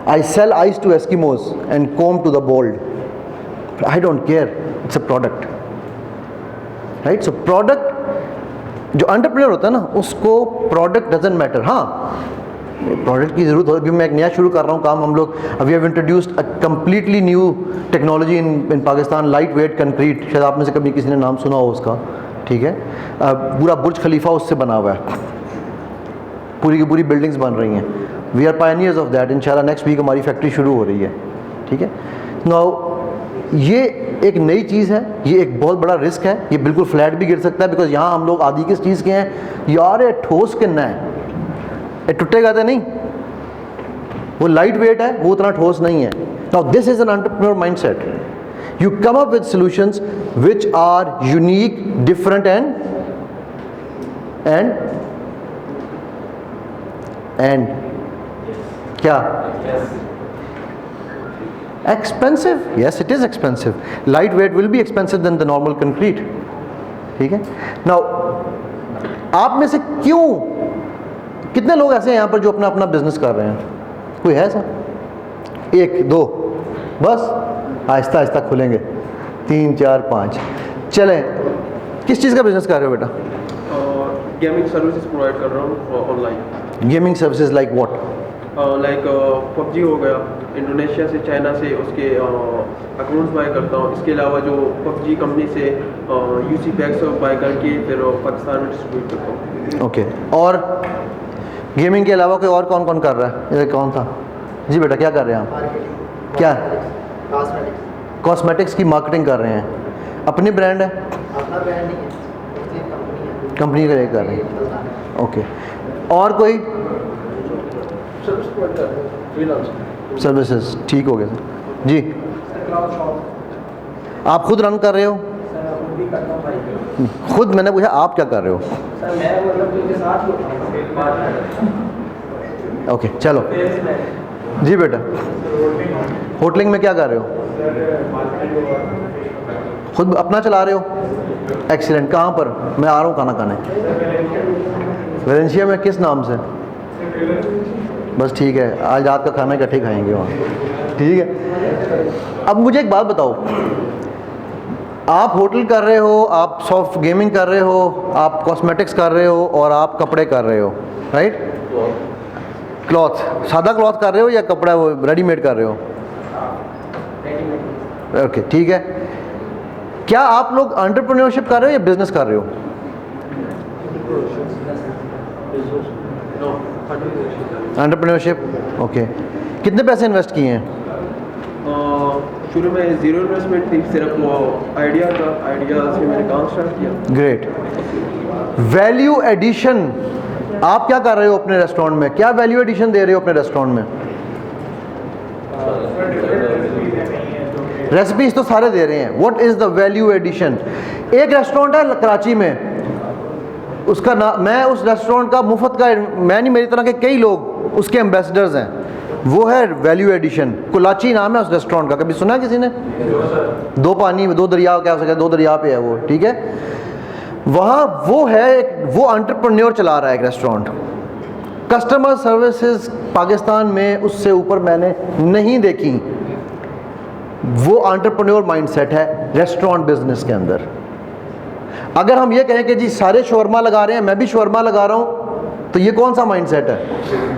I sell ice to Eskimos and comb to the bald. I don't care. It's a product. Right? So product, जो entrepreneur होता है ना, उसको product doesn't matter. हाँ, product की ज़रूरत हो. अभी मैं एक नया शुरू कर रहा हूँ काम. हम लोग we have introduced a completely new technology in Pakistan, light weight concrete. शायद आप में से कभी किसी ने नाम सुना हो उसका. ठीक है, पूरा बुर्ज खलीफा उससे बना हुआ है. पूरी की पूरी बिल्डिंग्स बन रही हैं. We are pioneers of that. इंशाल्लाह नेक्स्ट वीक हमारी फैक्ट्री शुरू हो रही है. ठीक है. नाउ ये एक नई चीज़ है, ये एक बहुत बड़ा रिस्क है. ये बिल्कुल फ्लैट भी गिर सकता है, बिकॉज यहाँ हम लोग आदि किस चीज़ के हैं यार, ये ठोस कितना है, ये टूटेगा तो नहीं. वो लाइट वेट है, वो उतना ठोस नहीं है. Now this is an entrepreneur mindset. You come up with solutions which are unique, different and क्या expensive. Yes, it is expensive. Lightweight will be expensive than the normal concrete. ठीक है. Now आप में से कितने लोग ऐसे हैं यहाँ पर जो अपना अपना बिजनेस कर रहे हैं? कोई है ऐसा? 1 2 बस. आहिस्ता आहिस्ता खुलेंगे. 3 4 5. चलें. किस चीज़ का बिजनेस कर रहे हो बेटा? गेमिंग सर्विसेज प्रोवाइड कर रहा हूँ online. Gaming services like what? Like PUBG हो गया, इंडोनेशिया से, चाइना से उसके अकाउंट्स बाय करता हूँ. इसके अलावा जो पबजी कंपनी से यूसी पैक्स बाय करके फिर पाकिस्तान में डिस्ट्रीब्यूट करता हूँ. ओके. और गेमिंग के अलावा कोई और कौन कौन कर रहा है? ये कौन था? जी बेटा, क्या कर रहे हैं आप? क्या? कॉस्मेटिक्स की मार्केटिंग कर रहे हैं. अपनी ब्रांड है? अपना ब्रांड नहीं है, कंपनी का कर रहे हैं. ओके. और कोई सर्विसेज? ठीक हो गया सर. जी, आप खुद रन कर रहे हो? खुद. मैंने पूछा आप क्या कर रहे हो? ओके, चलो. जी बेटा, होटलिंग में क्या कर रहे हो? खुद अपना चला रहे हो? एक्सीलेंट. कहाँ पर? मैं आ रहा हूँ खाना खाने. वेलेंशिया में. किस नाम से? बस ठीक है, आज रात का खाना इकट्ठे खाएंगे वहाँ. ठीक है. अब मुझे एक बात बताओ, आप होटल कर रहे हो, आप सॉफ्ट गेमिंग कर रहे हो, आप कॉस्मेटिक्स कर रहे हो और आप कपड़े कर रहे हो, राइट? क्लॉथ. सादा क्लॉथ कर रहे हो या कपड़ा वो रेडीमेड कर रहे हो? ओके, ठीक है. क्या आप लोग एंटरप्रेन्योरशिप कर रहे हो या बिजनेस कर रहे हो? एंटरप्रेन्योरशिप. ओके. कितने पैसे इन्वेस्ट किए हैं? शुरू में ज़ीरो इन्वेस्टमेंट थी, सिर्फ वो आइडिया से मैंने काम स्टार्ट किया. ग्रेट. वैल्यू एडिशन आप क्या कर रहे हो अपने रेस्टोरेंट में? क्या वैल्यू एडिशन दे रहे हो अपने रेस्टोरेंट में? रेसिपीज तो सारे दे रहे हैं. What is the value addition? एक रेस्टोरेंट है कराची में, उसका नाम, मैं उस रेस्टोरेंट का मुफ्त का, मैं नहीं, मेरी तरह के कई लोग उसके एम्बेसडर्स हैं. वो है वैल्यू एडिशन. कुलाची नाम है उस रेस्टोरेंट का. कभी सुना किसी ने? 2 पानी 2 दरिया, क्या हो सके, 2 दरिया पे है वो. ठीक है. वहाँ वो है, वो एंटरप्रेन्योर चला रहा है एक रेस्टोरेंट. कस्टमर सर्विसेज पाकिस्तान में उससे ऊपर मैंने नहीं देखी. वो एंटरप्रेन्योर माइंडसेट है रेस्टोरेंट बिजनेस के अंदर. अगर हम ये कहें कि जी सारे शवरमा लगा रहे हैं, मैं भी शवरमा लगा रहा हूँ, तो ये कौन सा माइंडसेट है?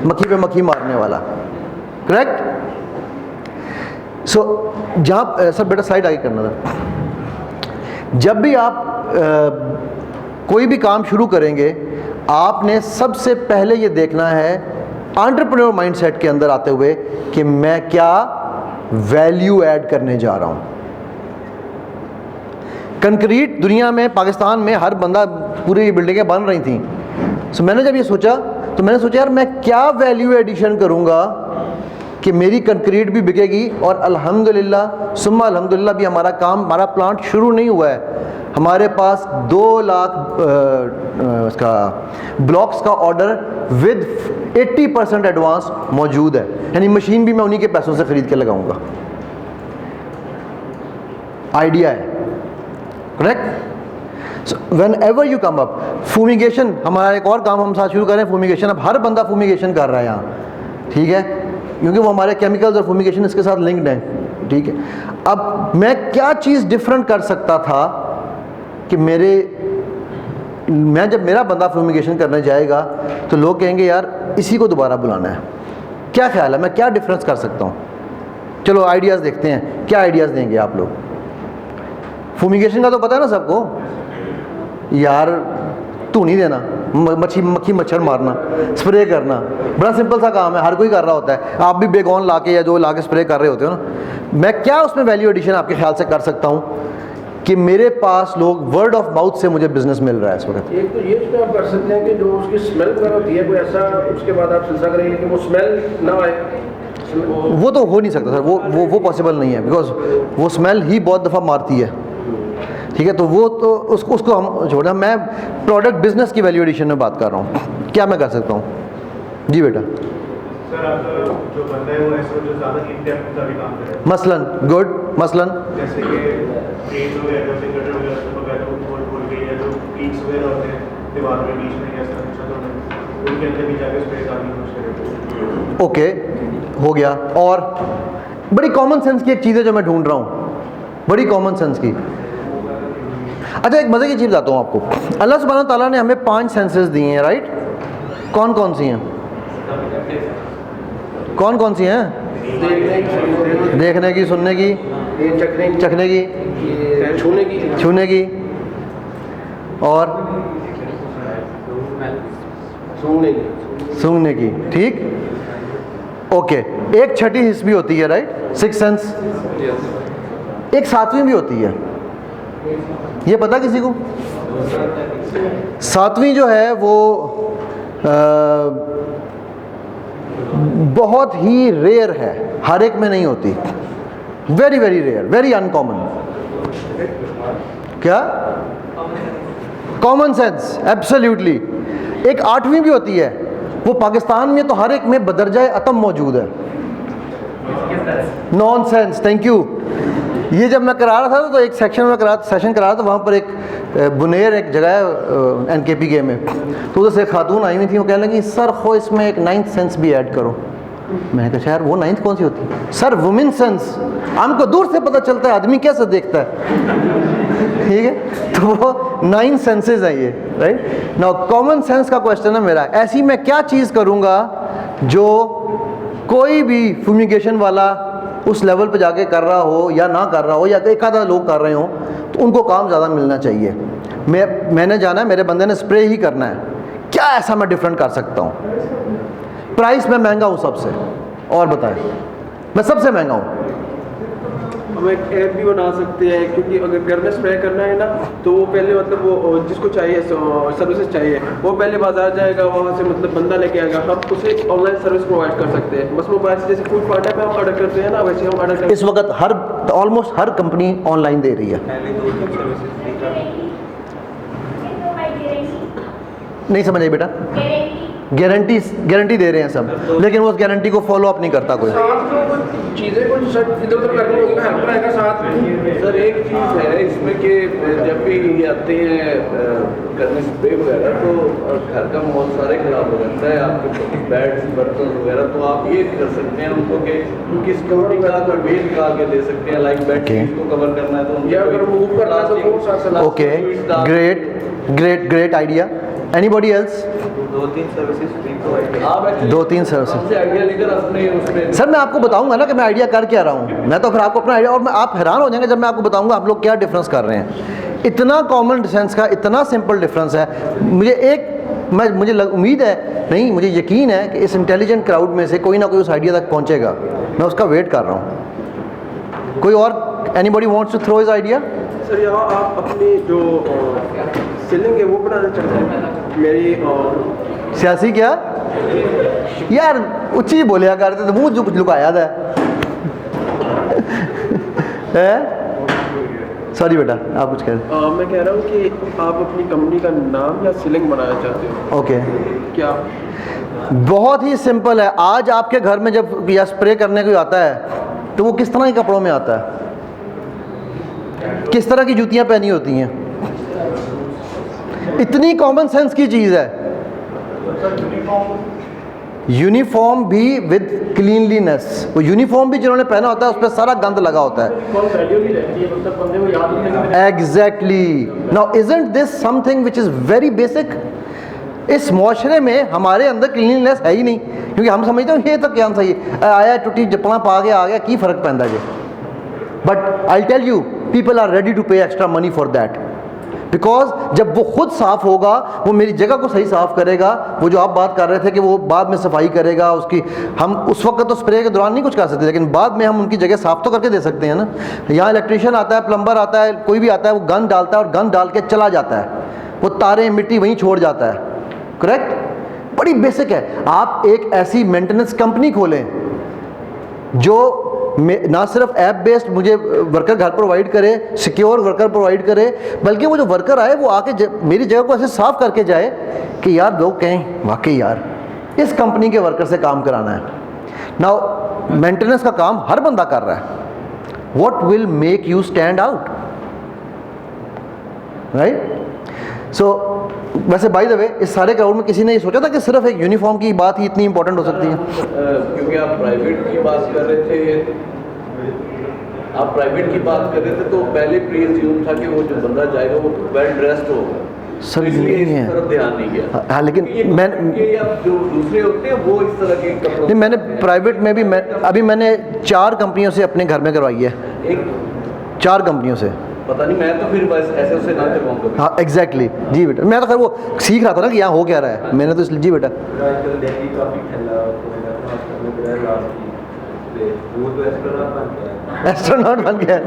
मक्खी पे मक्खी मारने वाला. करेक्ट. सो जहाँ सर बेटा साइड आगे करना था. जब भी आप कोई भी काम शुरू करेंगे, आपने सबसे पहले ये देखना है एंटरप्रेन्योर माइंडसेट के अंदर आते हुए कि मैं क्या वैल्यू ऐड करने जा रहा हूँ. कंक्रीट दुनिया में, पाकिस्तान में हर बंदा, पूरी बिल्डिंगें बन रही थी. सो मैंने जब ये सोचा, तो मैंने सोचा यार मैं क्या वैल्यू एडिशन करूँगा कि मेरी कंक्रीट भी बिकेगी. और अल्हम्दुलिल्लाह सुम्मा अल्हम्दुलिल्लाह भी हमारा काम, हमारा प्लांट शुरू नहीं हुआ है. हमारे पास 2 लाख उसका ब्लॉक्स का ऑर्डर विद 80% एडवांस मौजूद है. यानी मशीन भी मैं उन्हीं के पैसों से ख़रीद के लगाऊंगा. आइडिया है. Correct. Whenever you come up, fumigation हमारा एक और काम हम साथ शुरू करें. फूमिगेशन अब हर बंदा फूमिगेशन कर रहा है यहाँ. ठीक है. क्योंकि वो हमारे केमिकल्स और फूमिगेशन इसके साथ लिंक्ड हैं, ठीक है। अब मैं क्या चीज़ डिफरेंट कर सकता था कि मैं जब मेरा बंदा फूमिगेशन करने जाएगा तो लोग कहेंगे यार इसी को दोबारा बुलाना है। क्या ख्याल है, मैं क्या डिफरेंस कर सकता हूँ? चलो आइडियाज़ देखते हैं, क्या आइडियाज़ देंगे आप लोग? फूमिगेशन का तो पता है ना सबको यार, धूनी देना, मक्खी मच्छर मारना, स्प्रे करना, बड़ा सिंपल सा काम है, हर कोई कर रहा होता है। आप भी बेगोन लाके या जो लाके स्प्रे कर रहे होते हो ना। मैं क्या उसमें वैल्यू एडिशन आपके ख्याल से कर सकता हूँ कि मेरे पास लोग वर्ड ऑफ माउथ से मुझे बिजनेस मिल रहा है इस वक्त? एक तो ये उसमें आप कर सकते हैं कि जो उसकी स्मेल वगैरह होती है कोई ऐसा, उसके बाद आप सिलसिला करेंगे कि वो स्मेल ना आए। वो तो हो नहीं सकता सर, वो पॉसिबल नहीं है, बिकॉज वो स्मेल ही बहुत दफ़ा मारती है, ठीक है। तो वो तो उसको हम छोड़ें। मैं प्रोडक्ट बिजनेस की वैल्यू एडिशन में बात कर रहा हूँ, क्या मैं कर सकता हूँ? जी बेटा। सर आप जो बंदा है वो ऐसे जो ज़्यादा इन डेप्थ का भी काम करे, मसलन गुड, मसलन जैसे कि ट्रेन वगैरह जो सिगरेट वगैरह खोल के, या जो लीक्स वगैरह होते हैं दीवार में बीच में या छतों में, उनके अंदर भी जाके स्प्रे डालने की कोशिश करें। ओके, हो गया। और बड़ी कॉमन सेंस की एक चीज़ है जो मैं ढूंढ रहा हूँ, बड़ी कॉमन सेंस की। अच्छा, एक मज़े की चीज़ बताता हूँ आपको। अल्लाह सुब्हानहू व तआला ने हमें 5 सेंसेस दिए हैं, राइट? कौन कौन सी हैं? कौन कौन सी हैं? देखने की, सुनने की, चखने की, छूने की और सूंघने की, ठीक। ओके, एक छठी हिस्स भी होती है, राइट? 6 सेंस। एक 7वीं भी होती है, ये पता किसी को? 7वीं जो है वो बहुत ही रेयर है, हर एक में नहीं होती, very very rare, very uncommon. क्या? Common sense, absolutely. एक 8वीं भी होती है, वो पाकिस्तान में तो हर एक में बदरजाए अतम मौजूद है। Nonsense, thank you. ये जब मैं करा रहा था तो एक सेशन करा रहा था, वहाँ पर एक बुनेर एक जगह है NKPK में, तो उधर से खातून आई हुई थी, वो कहने लगी सर खो इसमें एक 9th सेंस भी ऐड करो। मैंने कहा यार वो 9th कौन सी होती है? सर वुमेन सेंस, हमको दूर से पता चलता है आदमी कैसे देखता है, ठीक है। तो वो 9 सेंसेस है ये, राइट। नाउ कॉमन सेंस का क्वेश्चन है मेरा, ऐसी मैं क्या चीज़ करूँगा जो कोई भी फ्यूमिगेशन वाला उस लेवल पे जाके कर रहा हो या ना कर रहा हो, या एक आधा लोग कर रहे हो तो उनको काम ज़्यादा मिलना चाहिए। मैंने जाना है, मेरे बंदे ने स्प्रे ही करना है, क्या ऐसा मैं डिफरेंट कर सकता हूँ? प्राइस में महंगा हूँ सबसे, और बताएं, मैं सबसे महंगा हूँ। हम एक ऐप भी बना सकते हैं, क्योंकि अगर घर में स्प्रे करना है ना तो वो पहले मतलब वो जिसको चाहिए सर्विसेज चाहिए वो पहले बाजार जाएगा, वहाँ से मतलब बंदा लेके आएगा। हम उसे ऑनलाइन सर्विस प्रोवाइड कर सकते हैं, बस मोबाइल से, जैसे फूड पार्टा पे हम ऑर्डर करते हैं ना, वैसे हम ऑर्डर करते हैं। इस वक्त ऑलमोस्ट हर कंपनी ऑनलाइन दे रही है। नहीं समझ आई बेटा? गारंटी दे रहे हैं सब, लेकिन वो उस गारंटी को फॉलो अप नहीं करता कोई। चीज़ें कुछ इधर उधर करनी होगी ना, हेल्प रहेगा साथ में। सर एक चीज़ है इसमें कि जब भी आते हैं करने स्प्रे वगैरह, तो घर का माहौल सारे खराब हो जाता है, आपके बेड्स बर्तन वगैरह, तो आप ये कर सकते हैं उनको कि किस कंपनी का कोई बेल निकाल के दे सकते हैं, लाइक बेड को कवर करना है तो, या अगर मूव करना है तो बहुत सारा। Okay, great idea. Anybody else? 2-3 services free provide. 2-3 services idea लेकर अपने उसमें। सर मैं आपको बताऊंगा ना कि मैं आइडिया कर क्या रहा हूँ, मैं तो फिर आपको अपना आइडिया, और मैं आप हैरान हो जाएंगे जब मैं आपको बताऊंगा आप लोग क्या डिफरेंस कर रहे हैं। इतना कॉमन सेंस का इतना सिंपल डिफरेंस है। मुझे उम्मीद है, नहीं मुझे यकीन है कि इस इंटेलिजेंट क्राउड में से कोई ना कोई उस आइडिया तक पहुँचेगा, मैं उसका वेट कर रहा हूँ। कोई और, anybody wants to throw his idea? Sir यहाँ आप अपनी जो सीलिंग है वो बनाना चाहते हैं? मेरी सियासी क्या यार उच्ची बोलिया करते तो मुँह जो कुछ लुकाया था है। सॉरी बेटा, आप कुछ कह रहे? मैं कह रहा हूँ कि आप अपनी कंपनी का नाम या सीलिंग बनाना चाहते हो? ओके, क्या? बहुत ही सिंपल है। आज आपके घर में जब या स्प्रे करने कोई आता है तो वो किस तरह के कपड़ों में आता है, किस तरह की जूतियां पहनी होती हैं? इतनी कॉमन सेंस की चीज़ है। यूनिफॉर्म भी विद क्लीनलीनेस, वो यूनिफॉर्म भी जिन्होंने पहना होता है उस पर सारा गंद लगा होता है। वैल्यू नहीं रहती है, मतलब बंदे को याद रखने में exactly. Now isn't this something which is very basic? इस मुआशरे में हमारे अंदर क्लीनलीनेस है ही नहीं, क्योंकि हम समझते हैं ये तो क्या सही है, आया टुटी जपना पा के आ गया, की फ़र्क पैंदा जी। But I tell you, people are ready to pay extra money for that, because जब वो खुद साफ़ होगा, वो मेरी जगह को सही साफ़ करेगा, वो जो आप बात कर रहे थे कि वो बाद में सफाई करेगा उसकी, हम उस वक्त तो स्प्रे के दौरान नहीं कुछ कर सकते, लेकिन बाद में हम उनकी जगह साफ़ तो करके दे सकते हैं ना। यहाँ इलेक्ट्रीशियन आता है, प्लम्बर आता है, कोई भी आता है, वो गंद डालता है और गंद डाल के चला जाता है, वो तारें मिट्टी वहीं छोड़ जाता है, करेक्ट? बड़ी बेसिक है। आप एक ऐसी मेंटेनेंस कंपनी खोलें जो ना सिर्फ ऐप बेस्ड मुझे वर्कर घर प्रोवाइड करे, सिक्योर वर्कर प्रोवाइड करे, बल्कि वो जो वर्कर आए वो आके मेरी जगह को ऐसे साफ करके जाए कि यार लोग कहें वाकई यार इस कंपनी के वर्कर से काम कराना है। नाउ मेंटेनेंस का काम हर बंदा कर रहा है, what will make you stand out, right? So वैसे बाय द वे, इस सारे क्राउड में किसी ने ये सोचा था कि सिर्फ एक यूनिफॉर्म की बात ही इतनी इंपॉर्टेंट हो सकती है? क्योंकि आप प्राइवेट की बात कर रहे थे, तो पहले प्रीअज्यूम था कि वो जो बंदा जाएगा वो वेल ड्रेस्ड होगा, सर इसलिए नहीं इस है। तरफ ध्यान नहीं गया। हाँ, लेकिन ये अब जो दूसरे होते हैं वो इस तरह के कपड़ों, नहीं, मैंने प्राइवेट में भी अभी मैंने 4 कंपनियों से अपने घर में करवाई है, एक 4 कंपनियों से। पता नहीं, मैं तो फिर बस ऐसे उससे ना करवाऊंगा। हाँ एग्जैक्टली जी बेटा, मैं तो खैर वो सीख रहा था ना कि यहाँ हो क्या रहा है, मैंने तो इसलिए जी बेटा। आजकल दिल्ली काफी ठंडा वो तो एस्ट्रोनॉट बन गया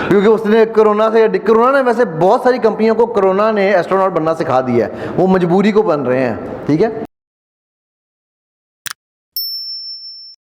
क्योंकि उसने कोरोना ने वैसे बहुत सारी कंपनियों को कोरोना ने एस्ट्रोनॉट बनना सिखा दिया है, वो मजबूरी को बन रहे हैं, ठीक है।